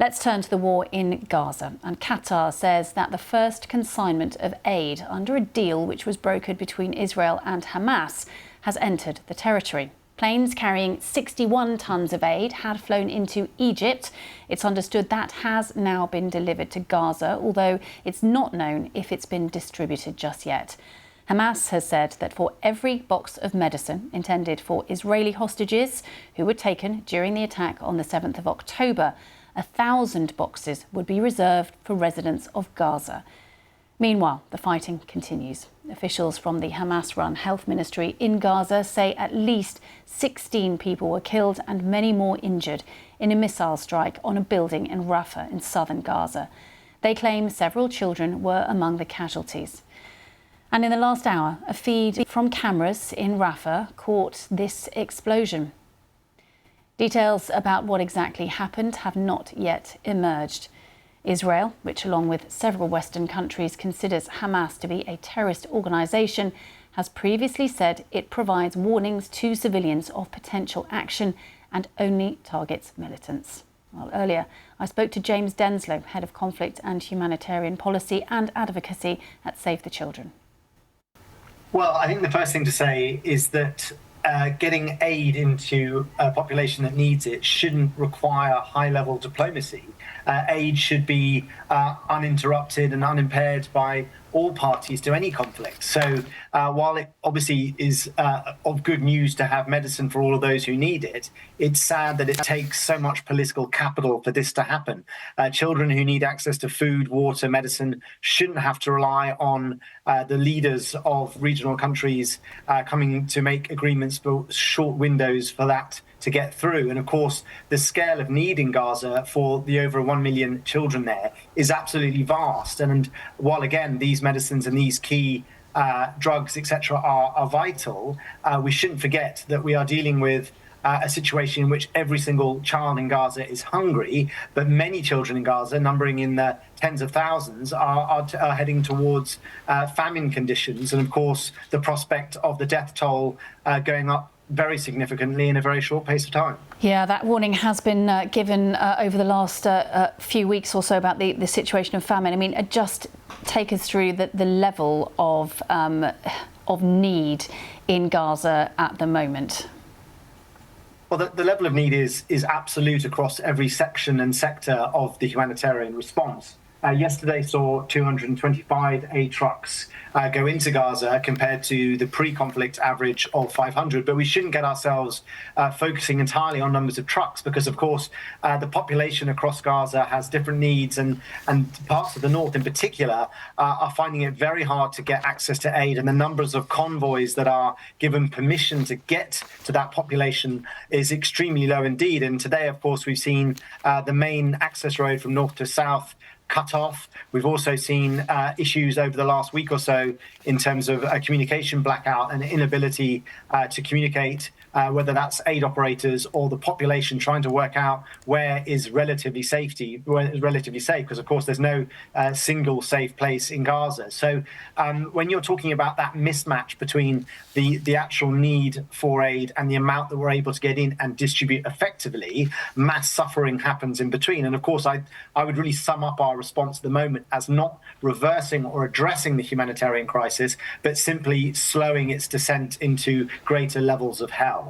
Let's turn to the war in Gaza. And Qatar says that the first consignment of aid under a deal which was brokered between Israel and Hamas has entered the territory. Planes carrying 61 tons of aid had flown into Egypt. It's understood that has now been delivered to Gaza, although it's not known if it's been distributed just yet. Hamas has said that for every box of medicine intended for Israeli hostages who were taken during the attack on the 7th of October, 1,000 boxes would be reserved for residents of Gaza. Meanwhile, the fighting continues. Officials from the Hamas-run health ministry in Gaza say at least 16 people were killed and many more injured in a missile strike on a building in Rafah in southern Gaza. They claim several children were among the casualties. And in the last hour, a feed from cameras in Rafah caught this explosion. Details about what exactly happened have not yet emerged. Israel, which along with several Western countries considers Hamas to be a terrorist organisation, has previously said it provides warnings to civilians of potential action and only targets militants. Well, earlier, I spoke to James Denslow, Head of Conflict and Humanitarian Policy and Advocacy at Save the Children. Well, I think the first thing to say is that getting aid into a population that needs it shouldn't require high-level diplomacy. Aid should be uninterrupted and unimpaired by all parties to any conflict. So while it obviously is of good news to have medicine for all of those who need it, it's sad that it takes so much political capital for this to happen. Children who need access to food, water, medicine shouldn't have to rely on the leaders of regional countries coming to make agreements for short windows for that to get through. And of course, the scale of need in Gaza for the over 1 million children there is absolutely vast. And while, again, these medicines and these key drugs, etc., are vital, we shouldn't forget that we are dealing with a situation in which every single child in Gaza is hungry, but many children in Gaza, numbering in the tens of thousands, are heading towards famine conditions. And of course, the prospect of the death toll going up very significantly in a very short pace of time. Yeah, that warning has been given over the last few weeks or so about the situation of famine. I mean, just take us through the level of need in Gaza at the moment. Well, the level of need is absolute across every section and sector of the humanitarian response. Yesterday saw 225 aid trucks go into Gaza compared to the pre-conflict average of 500. But we shouldn't get ourselves focusing entirely on numbers of trucks because, of course, the population across Gaza has different needs, and parts of the north in particular are finding it very hard to get access to aid. And the numbers of convoys that are given permission to get to that population is extremely low indeed. And today, of course, we've seen the main access road from north to south cut off. We've also seen issues over the last week or so in terms of a communication blackout and inability to communicate, whether that's aid operators or the population trying to work out where is relatively safe, because of course there's no single safe place in Gaza. So when you're talking about that mismatch between the actual need for aid and the amount that we're able to get in and distribute effectively, mass suffering happens in between. And of course, I would really sum up our response at the moment as not reversing or addressing the humanitarian crisis, but simply slowing its descent into greater levels of hell.